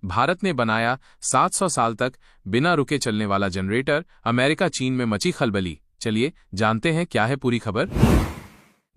भारत ने बनाया 700 साल तक बिना रुके चलने वाला जनरेटर। अमेरिका चीन में मची खलबली। चलिए जानते हैं क्या है पूरी खबर।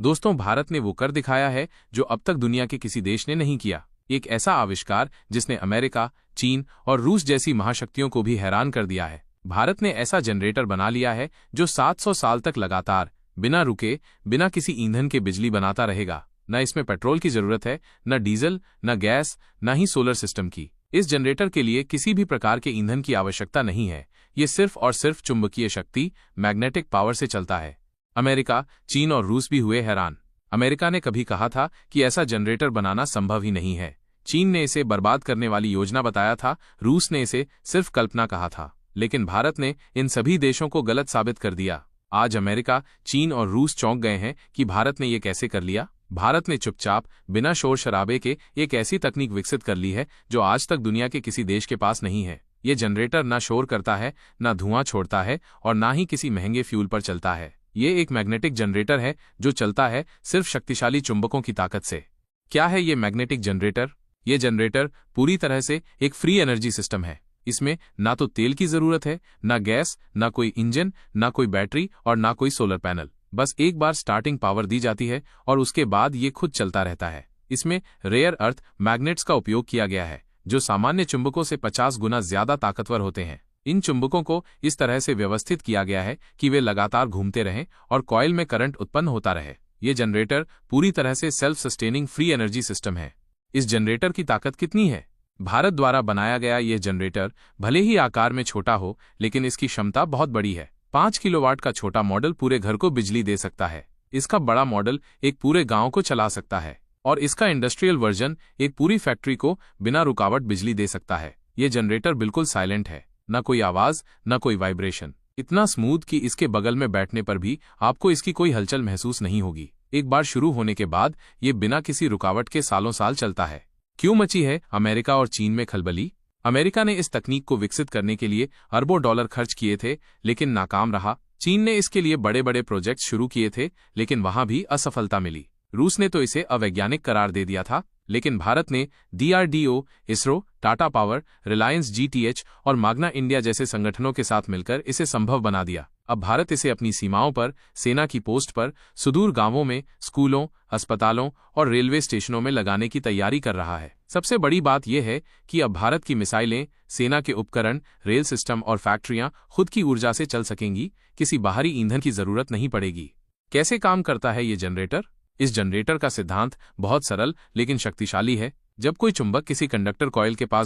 दोस्तों, भारत ने वो कर दिखाया है जो अब तक दुनिया के किसी देश ने नहीं किया। एक ऐसा आविष्कार जिसने अमेरिका, चीन और रूस जैसी महाशक्तियों को भी हैरान कर दिया है। भारत ने ऐसा जनरेटर बना लिया है जो 700 साल तक लगातार बिना रुके, बिना किसी ईंधन के बिजली बनाता रहेगा। न इसमें पेट्रोल की जरूरत है, न डीजल, न गैस, न ही सोलर सिस्टम की। इस जनरेटर के लिए किसी भी प्रकार के ईंधन की आवश्यकता नहीं है। ये सिर्फ और सिर्फ चुंबकीय शक्ति, मैग्नेटिक पावर से चलता है। अमेरिका, चीन और रूस भी हुए हैरान। अमेरिका ने कभी कहा था कि ऐसा जनरेटर बनाना संभव ही नहीं है। चीन ने इसे बर्बाद करने वाली योजना बताया था। रूस ने इसे सिर्फ कल्पना कहा था। लेकिन भारत ने इन सभी देशों को गलत साबित कर दिया। आज अमेरिका, चीन और रूस चौंक गए हैं कि भारत ने ये कैसे कर लिया। भारत ने चुपचाप, बिना शोर शराबे के एक ऐसी तकनीक विकसित कर ली है जो आज तक दुनिया के किसी देश के पास नहीं है। ये जनरेटर ना शोर करता है, ना धुआं छोड़ता है और ना ही किसी महंगे फ्यूल पर चलता है। ये एक मैग्नेटिक जनरेटर है जो चलता है सिर्फ शक्तिशाली चुंबकों की ताकत से। क्या है ये मैग्नेटिक जनरेटर? ये जनरेटर पूरी तरह से एक फ्री एनर्जी सिस्टम है। इसमें ना तो तेल की जरूरत है, ना गैस, ना कोई इंजन, ना कोई बैटरी और ना कोई सोलर पैनल। बस एक बार स्टार्टिंग पावर दी जाती है और उसके बाद ये खुद चलता रहता है। इसमें रेयर अर्थ मैग्नेट्स का उपयोग किया गया है जो सामान्य चुंबकों से 50 गुना ज्यादा ताकतवर होते हैं। इन चुंबकों को इस तरह से व्यवस्थित किया गया है कि वे लगातार घूमते रहें और कॉइल में करंट उत्पन्न होता रहे। ये जनरेटर पूरी तरह से self sustaining free energy system है। इस जनरेटर की ताकत कितनी है? भारत द्वारा बनाया गया यह जनरेटर भले ही आकार में छोटा हो, लेकिन इसकी क्षमता बहुत बड़ी है। 5 किलोवाट का छोटा मॉडल पूरे घर को बिजली दे सकता है। इसका बड़ा मॉडल एक पूरे गांव को चला सकता है और इसका इंडस्ट्रियल वर्जन एक पूरी फैक्ट्री को बिना रुकावट बिजली दे सकता है। ये जनरेटर बिल्कुल साइलेंट है, न कोई आवाज, न कोई वाइब्रेशन। इतना स्मूथ कि इसके बगल में बैठने पर भी आपको इसकी कोई हलचल महसूस नहीं होगी। एक बार शुरू होने के बाद ये बिना किसी रुकावट के सालों साल चलता है। क्यों मची है अमेरिका और चीन में खलबली? अमेरिका ने इस तकनीक को विकसित करने के लिए अरबों डॉलर खर्च किए थे, लेकिन नाकाम रहा। चीन ने इसके लिए बड़े बड़े प्रोजेक्ट शुरू किए थे, लेकिन वहां भी असफलता मिली। रूस ने तो इसे अवैज्ञानिक करार दे दिया था, लेकिन भारत ने DRDO, ISRO, Tata power, Reliance GTH और माग्ना इंडिया जैसे संगठनों के साथ मिलकर इसे संभव बना दिया। अब भारत इसे अपनी सीमाओं पर, सेना की पोस्ट पर, सुदूर गांवों में, स्कूलों, अस्पतालों और रेलवे स्टेशनों में लगाने की तैयारी कर रहा है। सबसे बड़ी बात यह है कि अब भारत की मिसाइलें, सेना के उपकरण, रेल सिस्टम और फैक्ट्रियां खुद की ऊर्जा से चल सकेंगी। किसी बाहरी ईंधन की जरूरत नहीं पड़ेगी। कैसे काम करता है ये जनरेटर? इस जनरेटर का सिद्धांत बहुत सरल लेकिन शक्तिशाली है। जब कोई चुंबक किसी कंडक्टर कॉइल के पास